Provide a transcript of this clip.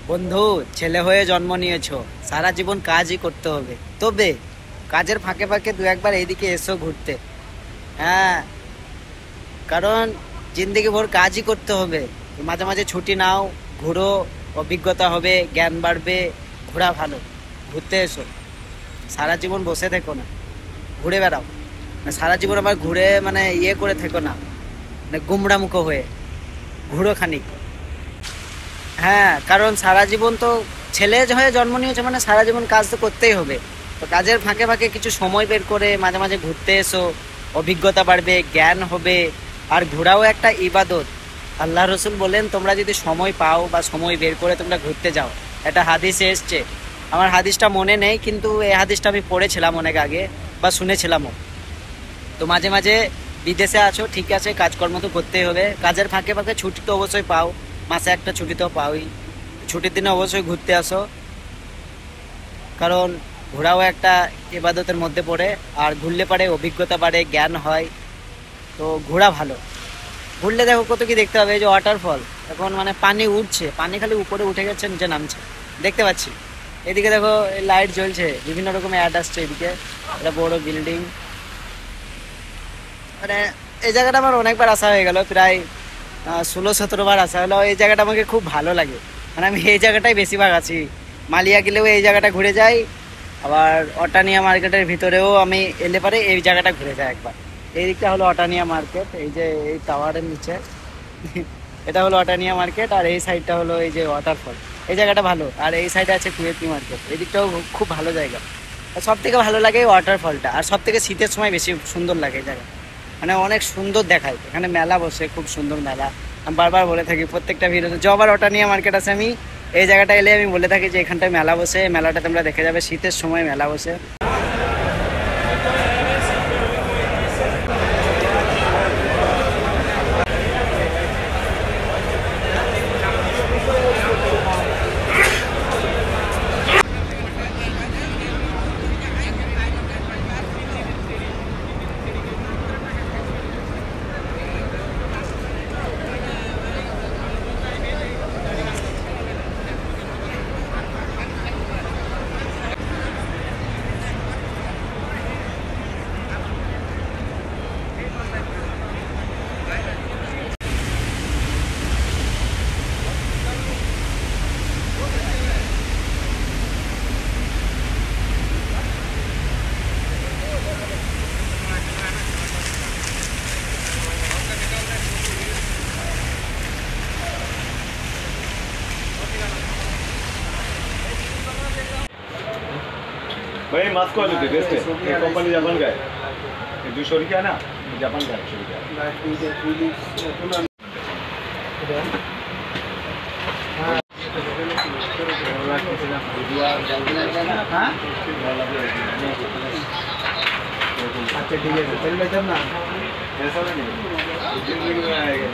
বন্ধু, ছেলে হয়ে জন্ম নিয়েছো, সারা জীবন কাজই করতে হবে। তবে কাজের ফাঁকে ফাঁকে দু একবার এইদিকে এসো ঘুরতে। হ্যাঁ, কারণ জিন্দেগি ভর কাজই করতে হবে। মাঝে মাঝে ছুটি নাও, ঘুরো, অভিজ্ঞতা হবে, জ্ঞান বাড়বে। ঘোরা ভালো, ঘুরতে এসো। সারা জীবন বসে থেকো না, ঘুরে বেড়াও। সারা জীবন আবার ঘুরে ইয়ে করে থেকো না, গুমড়া মুখো হয়ে। ঘুরো খানিক। হ্যাঁ, কারণ সারা জীবন তো ছেলে হয়ে জন্ম নিয়েছে, সারা জীবন কাজ তো করতেই হবে। তো কাজের ফাঁকে ফাঁকে কিছু সময় বের করে মাঝে মাঝে ঘুরতে এসো। অভিজ্ঞতা বাড়বে, জ্ঞান হবে। আর ঘোরাও একটা ইবাদত। আল্লাহ রসুল বলেন, তোমরা যদি সময় পাও বা সময় বের করে তোমরা ঘুরতে যাও। একটা হাদিসে এসছে, আমার হাদিসটা মনে নেই, কিন্তু এই হাদিসটা আমি পড়েছিলাম অনেক আগে বা শুনেছিলামও। তো মাঝে মাঝে বিদেশে আছো, ঠিক আছে, কাজকর্ম তো করতেই হবে। কাজের ফাঁকে ফাঁকে ছুটি তো অবশ্যই পাও, মাসে একটা ছুটি তো পাওই। ছুটির দিনে অবশ্যই ঘুরতে আসো, কারণ ঘোরাও একটা ইবাদতের মধ্যে পড়ে। আর ঘুরলে পারে অভিজ্ঞতা বাড়ে, জ্ঞান হয়। তো ঘোরা ভালো। ঘুরলে দেখো কত কি দেখতে হবে। এই যে ওয়াটারফল, এখন পানি উঠছে, পানি খালি উপরে উঠে গেছে, নিচে নামছে, দেখতে পাচ্ছি। এদিকে দেখো লাইট জ্বলছে, বিভিন্ন রকমের অ্যাড আসছে এদিকে। এটা বড় বিল্ডিং। মানে এই জায়গাটা আমার অনেকবার আসা হয়ে গেল, প্রায় 16-17 বার আসা হলো। এই জায়গাটা আমাকে খুব ভালো লাগে। আমি এই জায়গাটাই বেশিরভাগ আছি। মালিয়া গেলেও এই জায়গাটা ঘুরে যাই। আবার অটানিয়া মার্কেটের ভিতরেও আমি এলে পারে এই জায়গাটা ঘুরে যাই একবার। এই দিকটা হলো অটানিয়া মার্কেট, এই যে এই টাওয়ারের নিচে এটা হলো অটানিয়া মার্কেট। আর এই সাইডটা হলো এই যে ওয়াটারফল। এই জায়গাটা ভালো। আর এই সাইডে আছে কুয়েতি মার্কেট, এই দিকটাও খুব ভালো জায়গা। সব থেকে ভালো লাগে এই ওয়াটারফলটা। আর সব থেকে শীতের সময় বেশি সুন্দর লাগে এই জায়গা। অনেক সুন্দর দেখায়। এখানে মেলা বসে, খুব সুন্দর মেলা। আমি বারবার বলে থাকি প্রত্যেকটা ভিডিওতে, যবার অটানিয়া মার্কেট আছে আমি এই জায়গাটা এলে আমি বলে থাকি যে এখানটায় মেলা বসে, মেলাটা তোমরা দেখে যাবে, শীতের সময় মেলা বসে। भाई मास्क वाले थे बेस्ट है। ये कंपनी जापान का है, ये जो शोरी का है ना, जापान का है शोरी का। अच्छा ठीक है, चल ले जब ना ऐसा नहीं, 2-3 दिन में आएगा।